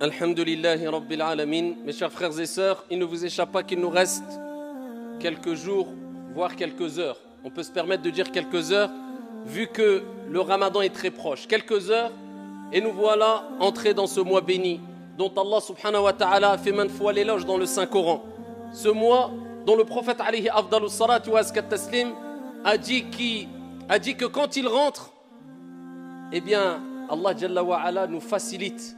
Alhamdulillahi Rabbil Alamin. Mes chers frères et sœurs, il ne vous échappe pas qu'il nous reste quelques jours, voire quelques heures. On peut se permettre de dire quelques heures, vu que le Ramadan est très proche. Quelques heures, et nous voilà entrés dans ce mois béni, dont Allah subhanahu wa ta'ala a fait maintes fois l'éloge dans le Saint-Coran. Ce mois dont le prophète alayhi afdalus salatu wa azkat taslim a dit que quand il rentre, eh bien, Allah Jalla wa ala nous facilite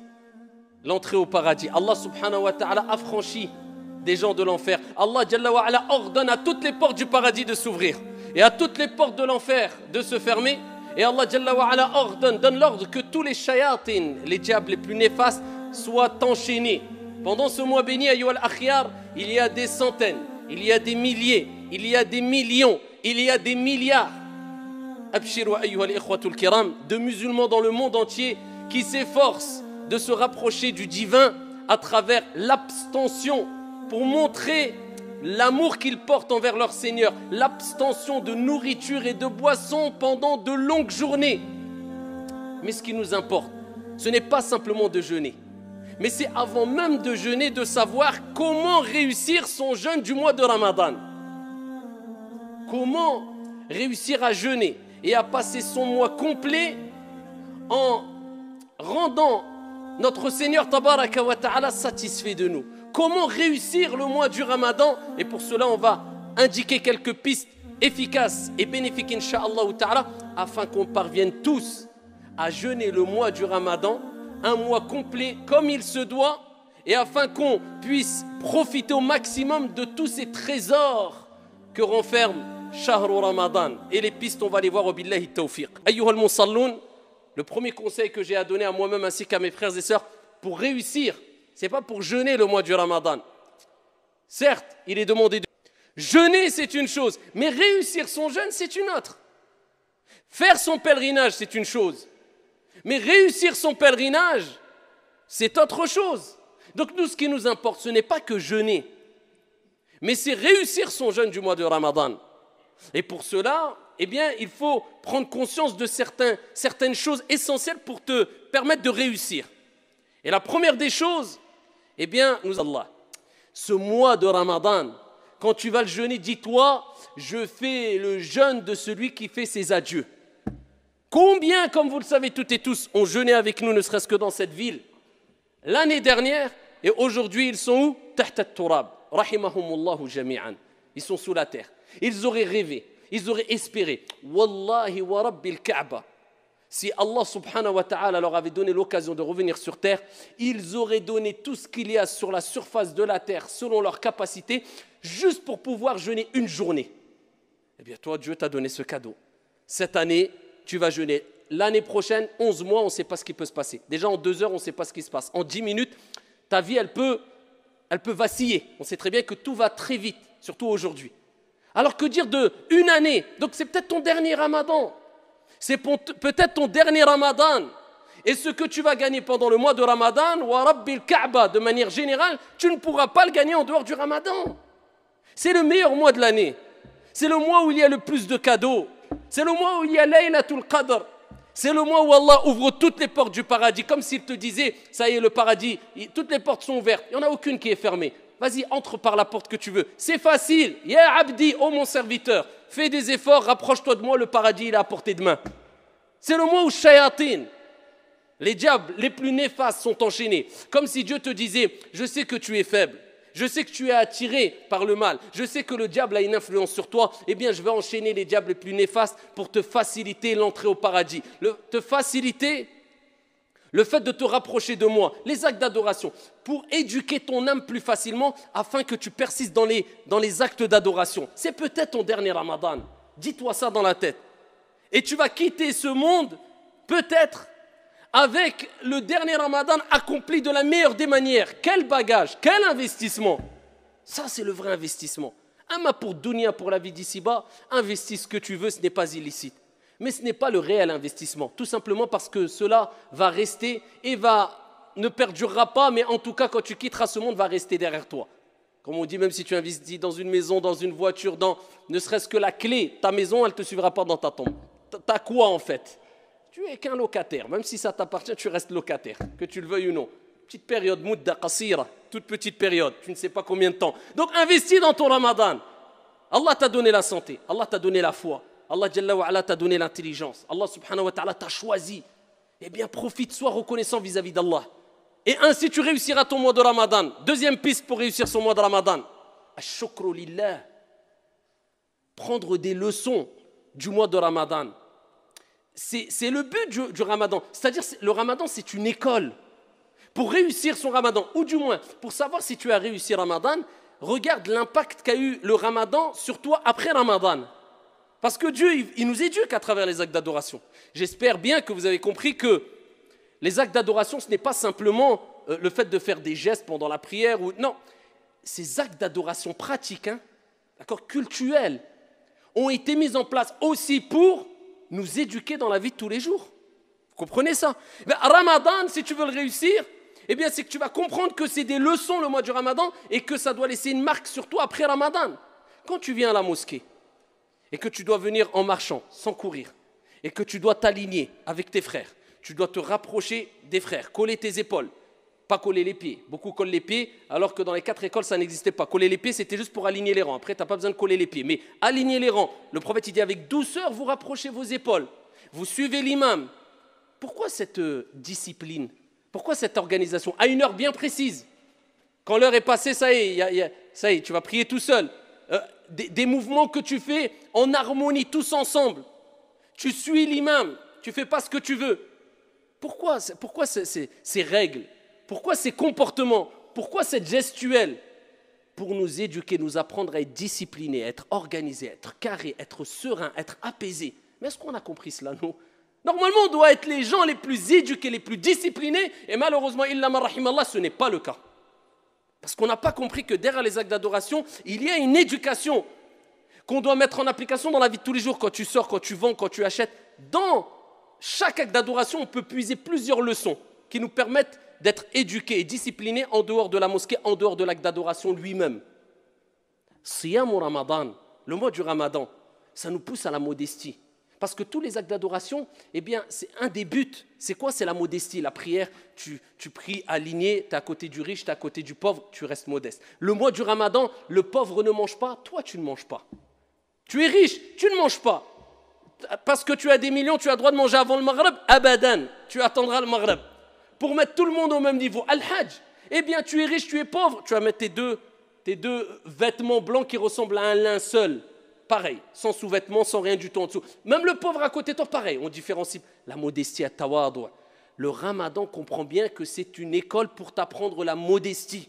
l'entrée au paradis. Allah subhanahu wa ta'ala affranchit des gens de l'enfer. Allah Jalla wa ala ordonne à toutes les portes du paradis de s'ouvrir et à toutes les portes de l'enfer de se fermer. Et Allah Jalla wa ala donne l'ordre que tous les shayatin, les diables les plus néfastes, soient enchaînés. Pendant ce mois béni, ayyuhal akhyar, il y a des centaines, il y a des milliers, il y a des millions, il y a des milliards. Abshiru ayyuhal ikhwatul kiram, de musulmans dans le monde entier qui s'efforcent de se rapprocher du divin à travers l'abstention pour montrer l'amour qu'ils portent envers leur Seigneur, l'abstention de nourriture et de boissons pendant de longues journées. Mais ce qui nous importe, ce n'est pas simplement de jeûner, mais c'est avant même de jeûner de savoir comment réussir son jeûne du mois de Ramadan. Comment réussir à jeûner et à passer son mois complet en rendant notre Seigneur Tabaraka wa Ta'ala satisfait de nous. Comment réussir le mois du Ramadan? Et pour cela, on va indiquer quelques pistes efficaces et bénéfiques, Inch'Allah Ta'ala, afin qu'on parvienne tous à jeûner le mois du Ramadan, un mois complet comme il se doit, et afin qu'on puisse profiter au maximum de tous ces trésors que renferme Shahru Ramadan. Et les pistes, on va les voir au billahi tawfiq. Ayyuhal musallun, le premier conseil que j'ai à donner à moi-même ainsi qu'à mes frères et sœurs pour réussir, ce n'est pas pour jeûner le mois du Ramadan. Certes, il est demandé de jeûner, c'est une chose, mais réussir son jeûne, c'est une autre. Faire son pèlerinage, c'est une chose, mais réussir son pèlerinage, c'est autre chose. Donc nous, ce qui nous importe, ce n'est pas que jeûner, mais c'est réussir son jeûne du mois de Ramadan. Et pour cela, eh bien, il faut prendre conscience de certaines choses essentielles pour te permettre de réussir. Et la première des choses, eh bien, Allah, ce mois de Ramadan, quand tu vas le jeûner, dis-toi, je fais le jeûne de celui qui fait ses adieux. Combien, comme vous le savez toutes et tous, ont jeûné avec nous, ne serait-ce que dans cette ville, l'année dernière, et aujourd'hui, ils sont où? Tahta turab, rahimahumullahu jami'an. Ils sont sous la terre. Ils auraient rêvé, ils auraient espéré. Wallahi wa rabbil Kaaba. Si Allah subhanahu wa ta'ala leur avait donné l'occasion de revenir sur terre, ils auraient donné tout ce qu'il y a sur la surface de la terre, selon leur capacité, juste pour pouvoir jeûner une journée. Eh bien toi, Dieu t'a donné ce cadeau. Cette année, tu vas jeûner. L'année prochaine, 11 mois, on ne sait pas ce qui peut se passer. Déjà en 2 heures, on ne sait pas ce qui se passe. En 10 minutes, ta vie, elle peut vaciller. On sait très bien que tout va très vite, surtout aujourd'hui. Alors que dire de une année? Donc c'est peut-être ton dernier Ramadan. C'est peut-être ton dernier Ramadan. Et ce que tu vas gagner pendant le mois de Ramadan, wa rabbil Kaaba, de manière générale, tu ne pourras pas le gagner en dehors du Ramadan. C'est le meilleur mois de l'année. C'est le mois où il y a le plus de cadeaux. C'est le mois où il y a Laylatul Qadr. C'est le mois où Allah ouvre toutes les portes du paradis, comme s'il te disait, ça y est, le paradis, toutes les portes sont ouvertes. Il n'y en a aucune qui est fermée. Vas-y, entre par la porte que tu veux. C'est facile. Ya abdi, oh mon serviteur, fais des efforts, rapproche-toi de moi, le paradis il est à portée de main. C'est le mois où shayatin, les diables les plus néfastes sont enchaînés. Comme si Dieu te disait, je sais que tu es faible, je sais que tu es attiré par le mal, je sais que le diable a une influence sur toi, eh bien je vais enchaîner les diables les plus néfastes pour te faciliter l'entrée au paradis. Te faciliter le fait de te rapprocher de moi, les actes d'adoration, pour éduquer ton âme plus facilement afin que tu persistes dans les actes d'adoration. C'est peut-être ton dernier Ramadan. Dis-toi ça dans la tête. Et tu vas quitter ce monde, peut-être, avec le dernier Ramadan accompli de la meilleure des manières. Quel bagage, quel investissement. Ça, c'est le vrai investissement. Ama pour dunya, pour la vie d'ici-bas, investis ce que tu veux, ce n'est pas illicite. Mais ce n'est pas le réel investissement, tout simplement parce que cela va rester et ne perdurera pas, mais en tout cas, quand tu quitteras ce monde, va rester derrière toi. Comme on dit, même si tu investis dans une maison, dans une voiture, ne serait-ce que la clé, ta maison, elle ne te suivra pas dans ta tombe. T'as quoi en fait? Tu es qu'un locataire, même si ça t'appartient, tu restes locataire, que tu le veuilles ou non. petite période, mudda qasira, toute petite période, tu ne sais pas combien de temps. Donc investis dans ton Ramadan. Allah t'a donné la santé, Allah t'a donné la foi, Allah Jalla wa Ala t'a donné l'intelligence, Allah subhanahu wa ta'ala t'a choisi. Eh bien profite, sois reconnaissant vis-à-vis d'Allah. Et ainsi tu réussiras ton mois de Ramadan. Deuxième piste pour réussir son mois de Ramadan. Ash-shukru lillah. Prendre des leçons du mois de Ramadan. C'est le but du Ramadan. C'est-à-dire le Ramadan c'est une école. Pour réussir son Ramadan, ou du moins pour savoir si tu as réussi Ramadan, regarde l'impact qu'a eu le Ramadan sur toi après Ramadan. Parce que Dieu, il nous éduque à travers les actes d'adoration. J'espère bien que vous avez compris que les actes d'adoration, ce n'est pas simplement le fait de faire des gestes pendant la prière. Non, ces actes d'adoration pratiques, d'accord, cultuels, ont été mis en place aussi pour nous éduquer dans la vie de tous les jours. Vous comprenez ça? Ramadan, si tu veux le réussir, eh bien, c'est que tu vas comprendre que c'est des leçons le mois du Ramadan et que ça doit laisser une marque sur toi après Ramadan. Quand tu viens à la mosquée et que tu dois venir en marchant, sans courir, et que tu dois t'aligner avec tes frères, tu dois te rapprocher des frères, coller tes épaules, pas coller les pieds. Beaucoup collent les pieds, alors que dans les 4 écoles, ça n'existait pas. Coller les pieds, c'était juste pour aligner les rangs. Après, tu n'as pas besoin de coller les pieds. Mais aligner les rangs, le prophète, il dit avec douceur, vous rapprochez vos épaules. Vous suivez l'imam. Pourquoi cette discipline? Pourquoi cette organisation? À une heure bien précise. Quand l'heure est passée, ça y est, tu vas prier tout seul. Des mouvements que tu fais en harmonie, tous ensemble. Tu suis l'imam, tu ne fais pas ce que tu veux. Pourquoi ces règles? Pourquoi ces comportements? Pourquoi cette gestuelle? Pour nous éduquer, nous apprendre à être disciplinés, à être organisés, à être carrés, à être sereins, à être apaisés. Mais est-ce qu'on a compris cela, nous? Normalement, on doit être les gens les plus éduqués, les plus disciplinés. Et malheureusement, illa ma rahimallah, ce n'est pas le cas. Parce qu'on n'a pas compris que derrière les actes d'adoration, il y a une éducation qu'on doit mettre en application dans la vie de tous les jours. Quand tu sors, quand tu vends, quand tu achètes. Dans chaque acte d'adoration, on peut puiser plusieurs leçons qui nous permettent d'être éduqués et disciplinés en dehors de la mosquée, en dehors de l'acte d'adoration lui-même. Siyam ou Ramadan, le mois du Ramadan, ça nous pousse à la modestie. Parce que tous les actes d'adoration, eh bien, c'est un des buts. C'est quoi? C'est la modestie, la prière. Tu pries aligné, tu es à côté du riche, tu es à côté du pauvre, tu restes modeste. Le mois du Ramadan, le pauvre ne mange pas, toi tu ne manges pas. Tu es riche, tu ne manges pas. Parce que tu as des millions, tu as le droit de manger avant le Maghreb, abadan, tu attendras le Maghreb. Pour mettre tout le monde au même niveau, Al-Hajj, eh bien tu es riche, tu es pauvre, tu vas mettre tes deux vêtements blancs qui ressemblent à un linceul. Pareil, sans sous-vêtements, sans rien du tout en dessous. Même le pauvre à côté de toi, pareil, on différencie. La modestie à tawadu. Le Ramadan comprend bien que c'est une école pour t'apprendre la modestie.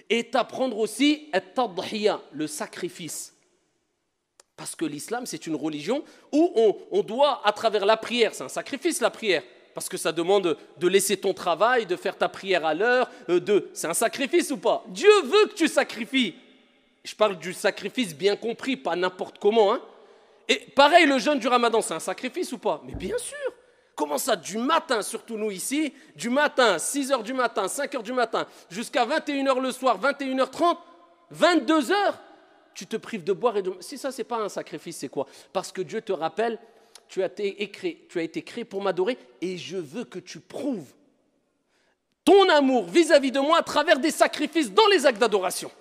Et t'apprendre aussi at-tadhiya, le sacrifice. Parce que l'islam, c'est une religion où on doit, à travers la prière, c'est un sacrifice la prière, parce que ça demande de laisser ton travail, de faire ta prière à l'heure, c'est un sacrifice ou pas? Dieu veut que tu sacrifies. Je parle du sacrifice bien compris, pas n'importe comment. Et pareil, le jeûne du Ramadan, c'est un sacrifice ou pas? Mais bien sûr. Comment ça, du matin, surtout nous ici, du matin, 6h du matin, 5h du matin, jusqu'à 21h le soir, 21h30, 22h, tu te prives de boire et de... Si ça, c'est pas un sacrifice, c'est quoi? Parce que Dieu te rappelle, tu as été créé pour m'adorer et je veux que tu prouves ton amour vis-à-vis de moi à travers des sacrifices dans les actes d'adoration.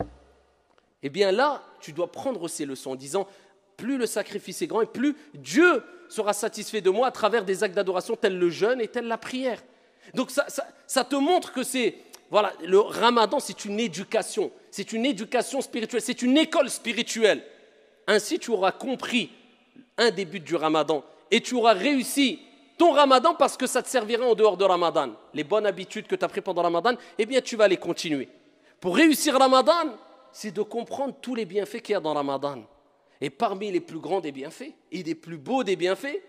Eh bien là, tu dois prendre ces leçons en disant, plus le sacrifice est grand et plus Dieu sera satisfait de moi à travers des actes d'adoration tels le jeûne et telle la prière. Donc ça te montre que voilà, le Ramadan, c'est une éducation spirituelle, c'est une école spirituelle. Ainsi, tu auras compris un des buts du Ramadan et tu auras réussi ton Ramadan parce que ça te servira en dehors de Ramadan. Les bonnes habitudes que tu as prises pendant Ramadan, eh bien, tu vas les continuer. Pour réussir Ramadan, c'est de comprendre tous les bienfaits qu'il y a dans Ramadan. Et parmi les plus grands des bienfaits et les plus beaux des bienfaits,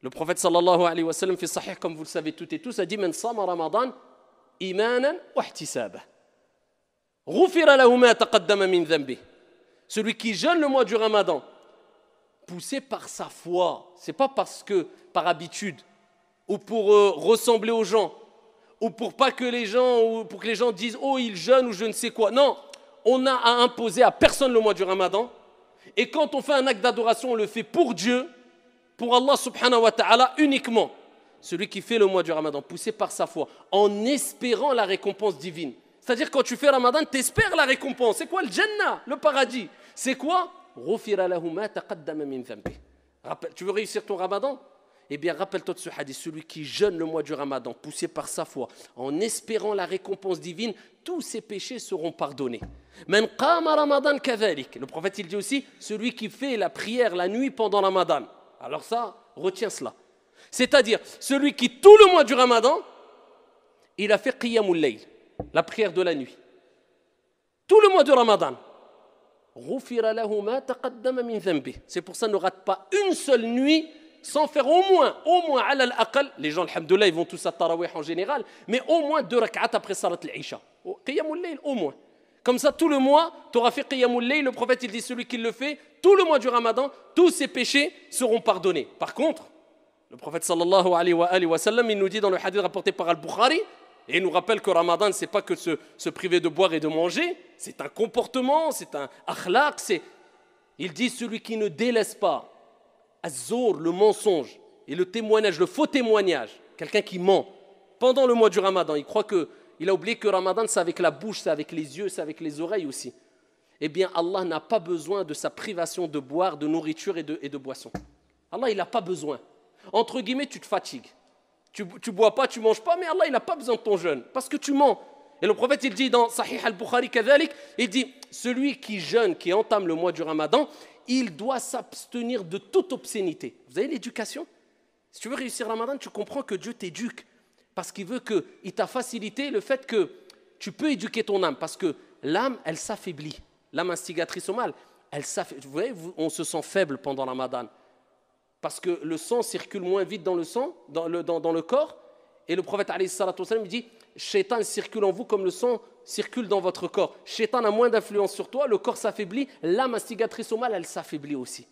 le prophète sallallahu alayhi wa sallam fi sahih, comme vous le savez toutes et tous, a dit Man sama Ramadan imanan wa ihtisaba. Ghufira lahu ma taqaddama min dhanbi. Celui qui jeûne le mois du Ramadan, poussé par sa foi, c'est pas parce que par habitude ou pour ressembler aux gens ou pour pas que les gens ou pour que les gens disent oh il jeûne ou je ne sais quoi. Non, on n'a à imposer à personne le mois du Ramadan. Et quand on fait un acte d'adoration, on le fait pour Dieu, pour Allah subhanahu wa ta'ala uniquement. celui qui fait le mois du Ramadan, poussé par sa foi, en espérant la récompense divine. C'est-à-dire quand tu fais Ramadan, tu espères la récompense. C'est quoi le Jannah, le paradis? C'est quoi? Tu veux réussir ton Ramadan? Eh bien, rappelle-toi de ce hadith, celui qui jeûne le mois du Ramadan, poussé par sa foi, en espérant la récompense divine, tous ses péchés seront pardonnés. Le prophète, il dit aussi, celui qui fait la prière la nuit pendant le Ramadan. Alors ça, retiens cela. C'est-à-dire, celui qui, tout le mois du Ramadan, il a fait Qiyamul Layl, la prière de la nuit. Tout le mois du Ramadan. C'est pour ça, ne rate pas une seule nuit sans faire au moins, les gens, alhamdoulilah, ils vont tous à Tarawih en général, mais au moins 2 rak'at après Salat al-Isha. Qiyamul Layl, au moins. Comme ça, tout le mois, tu auras fait Qiyamul Layl. Le prophète, il dit, celui qui le fait, tout le mois du Ramadan, tous ses péchés seront pardonnés. Par contre, le prophète sallallahu alayhi wa sallam, il nous dit dans le hadith rapporté par Al-Bukhari, et il nous rappelle que Ramadan, ce n'est pas que se priver de boire et de manger, c'est un comportement, c'est un akhlaq, il dit, celui qui ne délaisse pas az-zour, le mensonge, et le témoignage, le faux témoignage, quelqu'un qui ment pendant le mois du Ramadan, il croit qu'il a oublié que Ramadan, c'est avec la bouche, c'est avec les yeux, c'est avec les oreilles aussi. Eh bien, Allah n'a pas besoin de sa privation de boire, de nourriture et de boisson. Allah, il n'a pas besoin. Entre guillemets, tu te fatigues. Tu bois pas, tu manges pas, mais Allah, il n'a pas besoin de ton jeûne, parce que tu mens. Et le prophète, il dit dans Sahih al-Bukhari, il dit, celui qui jeûne, qui entame le mois du Ramadan, il doit s'abstenir de toute obscénité. Vous avez l'éducation? Si tu veux réussir Ramadan, tu comprends que Dieu t'éduque, parce qu'il veut qu'il t'a facilité le fait que tu peux éduquer ton âme, parce que l'âme, elle s'affaiblit. L'âme instigatrice au mal, elle s'affaiblit. Vous voyez, on se sent faible pendant Ramadan, parce que le sang circule moins vite dans le sang, dans le corps, et le prophète alayhi salatu wa sallam, il dit, Shaitan circule en vous comme le sang circule dans votre corps. Shaitan a moins d'influence sur toi, le corps s'affaiblit, l'âme instigatrice au mal, elle s'affaiblit aussi.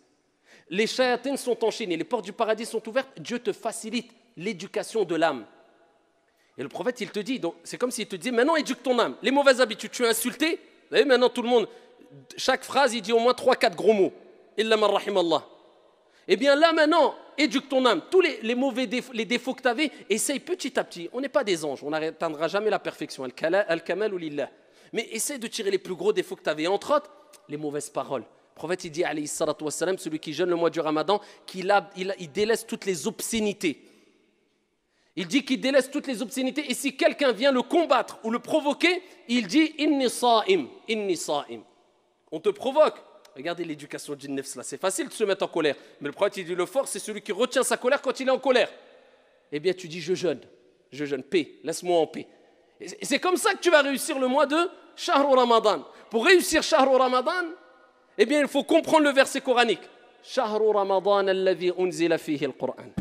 Les shayatines sont enchaînées, les portes du paradis sont ouvertes, Dieu te facilite l'éducation de l'âme. Et le prophète, il te dit, donc c'est comme s'il te disait, maintenant éduque ton âme. Les mauvaises habitudes, tu es insulté, vous voyez, maintenant tout le monde, chaque phrase, il dit au moins 3-4 gros mots. Illa man rahimallah. Eh bien là maintenant, éduque ton âme. Tous les mauvais défauts, les défauts que tu avais, essaye petit à petit. On n'est pas des anges, on n'atteindra jamais la perfection. Al-kamal ou lillah. Mais essaye de tirer les plus gros défauts que tu avais. Entre autres, les mauvaises paroles. Le prophète, il dit, alayhi salatu wassalam, celui qui jeûne le mois du Ramadan, il délaisse toutes les obscénités. Il dit qu'il délaisse toutes les obscénités. Et si quelqu'un vient le combattre ou le provoquer, il dit, inni sa'im, inni sa'im. On te provoque. Regardez l'éducation du nefs là, c'est facile de se mettre en colère. Mais le prophète, il dit le fort, c'est celui qui retient sa colère quand il est en colère. Eh bien, tu dis je jeûne, paix, laisse-moi en paix. Et c'est comme ça que tu vas réussir le mois de Shahru Ramadan. Pour réussir Shahru Ramadan, eh bien, il faut comprendre le verset coranique. Shahru Ramadan alladhi unzila fihi al-Qur'an.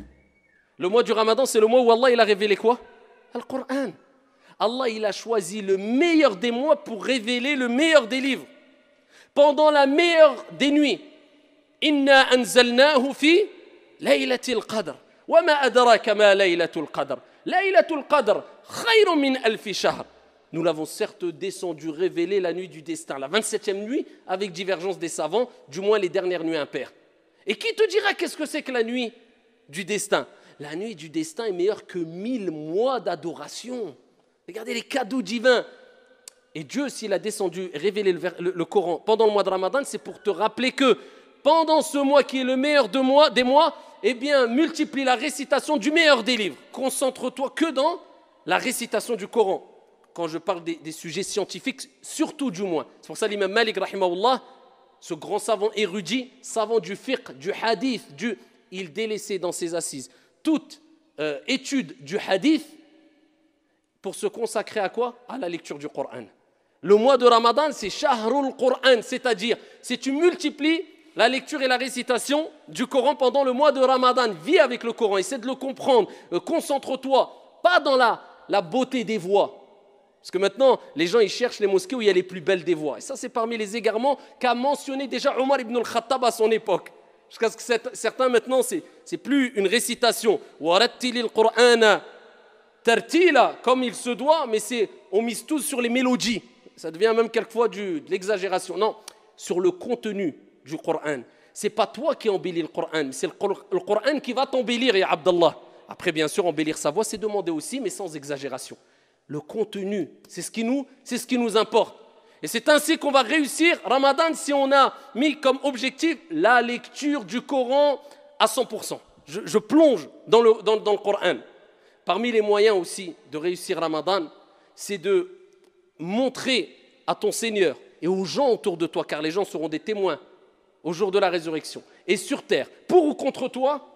Le mois du Ramadan, c'est le mois où Allah il a révélé quoi? Al-Qur'an. Allah, il a choisi le meilleur des mois pour révéler le meilleur des livres. Pendant la meilleure des nuits, Inna anzalnahu fi laylatil qadr. Wa ma adraka ma laylatul qadr. Laylatul qadr khayrun min alfi shahr. Nous l'avons certes descendu, révélé la nuit du destin, la 27e nuit, avec divergence des savants, du moins les dernières nuits impaires. Et qui te dira qu'est-ce que c'est que la nuit du destin? La nuit du destin est meilleure que 1000 mois d'adoration. Regardez les cadeaux divins. Et Dieu, s'il a descendu, révélé le Coran pendant le mois de Ramadan, c'est pour te rappeler que pendant ce mois qui est le meilleur des mois, eh bien, multiplie la récitation du meilleur des livres. Concentre-toi que dans la récitation du Coran. Quand je parle des sujets scientifiques, surtout du moins. C'est pour ça l'imam Malik, rahimahullah, ce grand savant érudit, savant du fiqh, du hadith, il délaissait dans ses assises toute étude du hadith pour se consacrer à quoi? À la lecture du Coran. Le mois de Ramadan, c'est Shahrul Qur'an, c'est-à-dire, si tu multiplies la lecture et la récitation du Coran pendant le mois de Ramadan, vis avec le Coran, essaie de le comprendre, concentre-toi, pas dans la beauté des voix. Parce que maintenant, les gens ils cherchent les mosquées où il y a les plus belles des voix. Et ça, c'est parmi les égarements qu'a mentionné déjà Omar ibn al-Khattab à son époque. Jusqu'à ce que certains, maintenant, c'est plus une récitation. Warattilil Qur'ana tartila, comme il se doit, mais on mise tout sur les mélodies. Ça devient même quelquefois de l'exagération. Non, sur le contenu du Coran. Ce n'est pas toi qui embellis le Coran, c'est le Coran qui va t'embellir, ya Abdallah. Après, bien sûr, embellir sa voix, c'est demander aussi, mais sans exagération. Le contenu, c'est ce qui nous importe. Et c'est ainsi qu'on va réussir Ramadan si on a mis comme objectif la lecture du Coran à 100%. Je plonge dans le Coran. Parmi les moyens aussi de réussir Ramadan, c'est de montrer à ton Seigneur et aux gens autour de toi, car les gens seront des témoins au jour de la résurrection et sur terre, pour ou contre toi.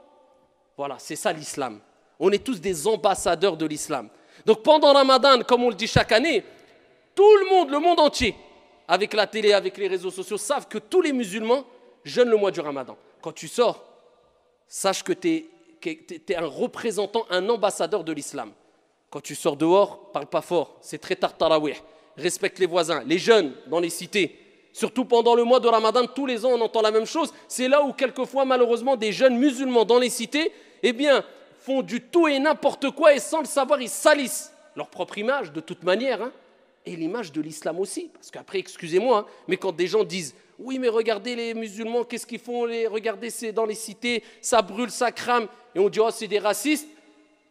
Voilà, c'est ça l'islam. On est tous des ambassadeurs de l'islam. Donc pendant Ramadan, comme on le dit chaque année, tout le monde entier, avec la télé, avec les réseaux sociaux, savent que tous les musulmans jeûnent le mois du Ramadan. Quand tu sors, sache que tu es un représentant, un ambassadeur de l'islam. Quand tu sors dehors, parle pas fort, c'est très tard tarawih. Respecte les voisins, les jeunes dans les cités. Surtout pendant le mois de Ramadan, tous les ans on entend la même chose. C'est là où quelquefois malheureusement des jeunes musulmans dans les cités, eh bien, font du tout et n'importe quoi et sans le savoir, ils salissent leur propre image de toute manière, hein, et l'image de l'islam aussi. Parce qu'après, excusez-moi, hein, mais quand des gens disent « Oui, mais regardez les musulmans, qu'est-ce qu'ils font? Regardez, c'est dans les cités, ça brûle, ça crame. » Et on dit « Oh, c'est des racistes. »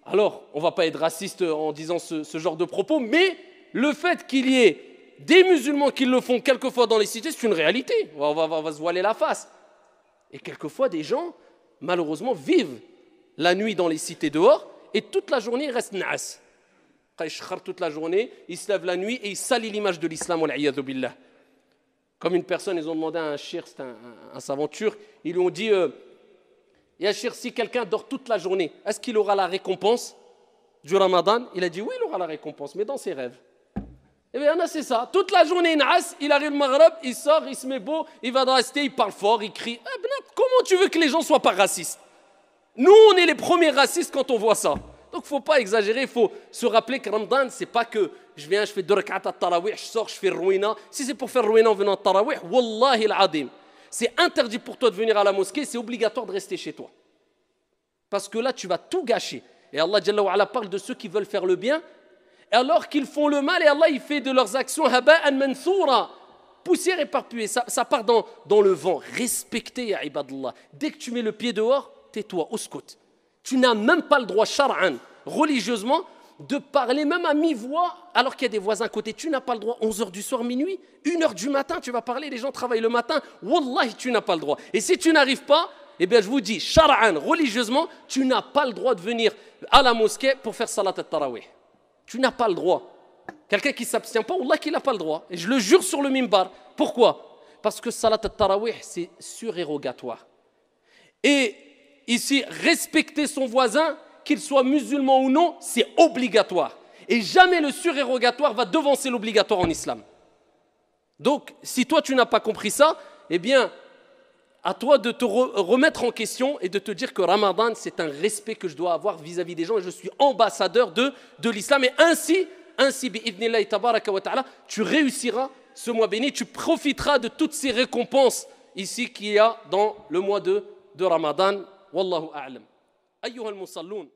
Alors, on ne va pas être raciste en disant ce genre de propos, mais le fait qu'il y ait des musulmans qui le font quelquefois dans les cités, c'est une réalité. On va se voiler la face. Et quelquefois, des gens, malheureusement, vivent la nuit dans les cités dehors et toute la journée, ils restent naas. Toute la journée, ils se lèvent la nuit et ils salissent l'image de l'islam. Comme une personne, ils ont demandé à un shir, c'est un savant turc, ils lui ont dit Ya shir, si quelqu'un dort toute la journée, est-ce qu'il aura la récompense du Ramadan? Il a dit oui, il aura la récompense, mais dans ses rêves. Eh bien, c'est ça. Toute la journée, il arrive le Maghreb, il sort, il se met beau, il va dans la cité, il parle fort, il crie. Comment tu veux que les gens ne soient pas racistes? Nous, on est les premiers racistes quand on voit ça. Donc, il ne faut pas exagérer, il faut se rappeler que Ramadan, ce n'est pas que je viens, je fais 2 rak'at at-tarawih, je sors, je fais ruina. Si c'est pour faire ruina en venant à tarawih, wallahi al-adim, c'est interdit pour toi de venir à la mosquée, c'est obligatoire de rester chez toi. Parce que là, tu vas tout gâcher. Et Allah Jalla wa Ala parle de ceux qui veulent faire le bien, alors qu'ils font le mal, et Allah il fait de leurs actions haba'an mansoura, poussière éparpillée. Ça part dans le vent. Respectez, ya ibadallah. Dès que tu mets le pied dehors, tais-toi, uskut. Tu n'as même pas le droit, shar'an, religieusement, de parler même à mi-voix alors qu'il y a des voisins à côté. Tu n'as pas le droit, 11h du soir, minuit, 1h du matin, tu vas parler, les gens travaillent le matin. Wallahi, tu n'as pas le droit. Et si tu n'arrives pas, eh bien je vous dis, shar'an, religieusement, tu n'as pas le droit de venir à la mosquée pour faire salat al-tarawih. Tu n'as pas le droit. Quelqu'un qui ne s'abstient pas, wallah qu'il n'a pas le droit. Et je le jure sur le mimbar. Pourquoi? Parce que salat al-tarawih, c'est surérogatoire. Et ici, respecter son voisin, qu'il soit musulman ou non, c'est obligatoire. Et jamais le surérogatoire va devancer l'obligatoire en islam. Donc, si toi tu n'as pas compris ça, eh bien, à toi de te remettre en question et de te dire que Ramadan, c'est un respect que je dois avoir vis-à-vis des gens et je suis ambassadeur de l'islam. Et ainsi, bi'idhnillahi tabaraka wa ta'ala, tu réussiras ce mois béni, tu profiteras de toutes ces récompenses ici qu'il y a dans le mois de Ramadan. Wallahu a'lam. أيها المصلون